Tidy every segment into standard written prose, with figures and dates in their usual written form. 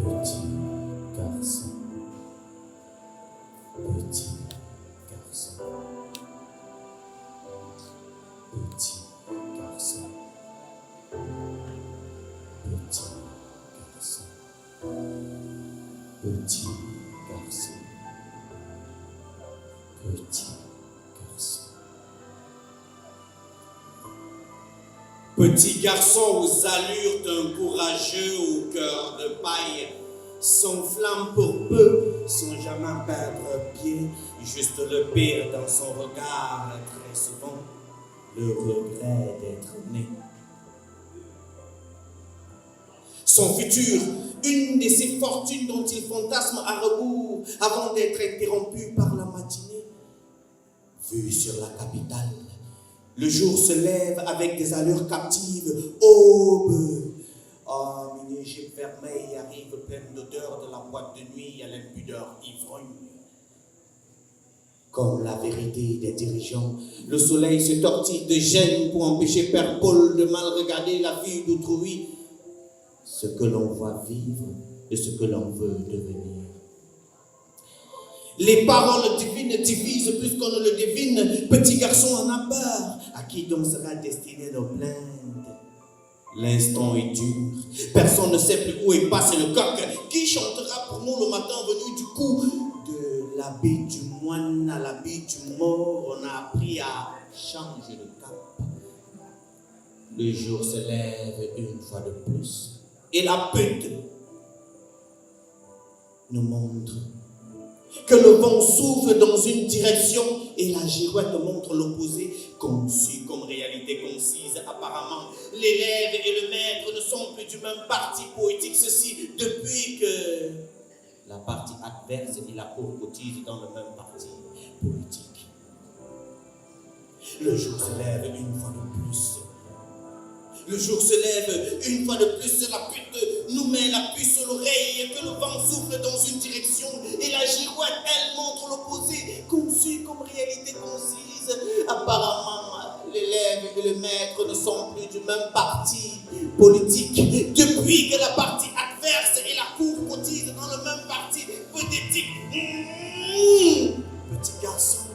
Petit garçon, petit garçon, petit garçon, petit garçon, petit garçon, petit garçon. Petit garçon aux allures d'un courageux au cœur de paille, s'enflamme pour peu, sans jamais perdre pied, juste le pire dans son regard, très souvent, le regret d'être né. Son futur, une de ses fortunes dont il fantasme à rebours avant d'être interrompu par la matinée. Vue sur la capitale, le jour se lève avec des allures captives, aube. Oh, une Égypte vermeille arrive pleine d'odeur de la boîte de nuit à l'impudeur ivrogne. Comme la vérité des dirigeants, le soleil se tortille de gêne pour empêcher Père Paul de mal regarder la vie d'autrui. Ce que l'on voit vivre de ce que l'on veut devenir. Les paroles divines divisent plus qu'on ne le devine. Petit garçon en a peur, à qui donc sera destiné nos plaintes. L'instant est dur, personne ne sait plus où est passé le coq. Qui chantera pour nous le matin venu du coup? De l'habit du moine à l'habit du mort, on a appris à changer de cap. Le jour se lève une fois de plus. Et la pute nous montre que le vent souffle dans une direction et la girouette montre l'opposé, conçu comme réalité concise. Apparemment, l'élève et le maître ne sont plus du même parti poétique. Ceci depuis que la partie adverse et la cour cotisent dans le même parti politique. Le jour se lève une fois de plus. Le jour se lève une fois de plus, la pute nous met la puce à l'oreille, que le vent souffle dans une direction et la girouette, elle, montre l'opposé, conçu comme réalité concise. Apparemment, l'élève et le maître ne sont plus du même parti politique. Depuis que la partie adverse et la cour cotisent dans le même parti politique. Petit garçon,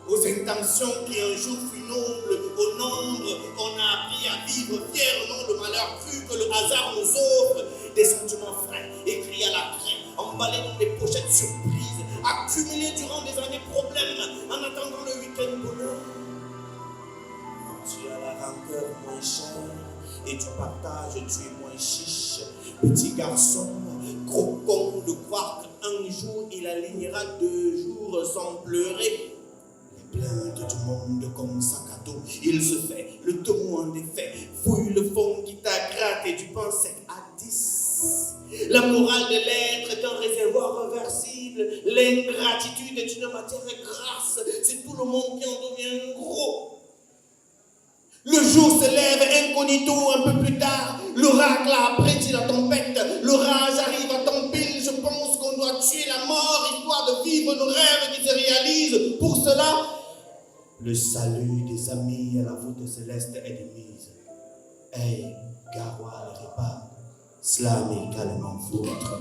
aux intentions qui un jour fut noble, au nombre, on a appris à vivre fier au nom de malheur cru que le hasard nous offre, des sentiments frais, écrits à la craie, emballés dans des pochettes surprises, accumulés durant des années problèmes, en attendant le week-end bonheur. Tu as la rancœur moins chère, et du partage tu es moins chiche. Petit garçon, gros con de croire qu'un jour il alignera 2 jours sans pleurer. Plainte du monde comme sac à dos, il se fait le témoin des faits, fouille le fond qui t'aggratte et du pain sec à 10. La morale de l'être est un réservoir reversible, l'ingratitude est une matière grasse, c'est tout le monde qui en devient gros. Le jour se lève incognito un peu plus tard, l'oracle a prédit la tempête, l'orage arrive à temps pile, je pense qu'on doit tuer la mort, histoire de vivre nos rêves qui se réalisent. Pour cela, le salut des amis à la voûte céleste est de mise. Hey, Garoua le répare, cela m'est également vôtre.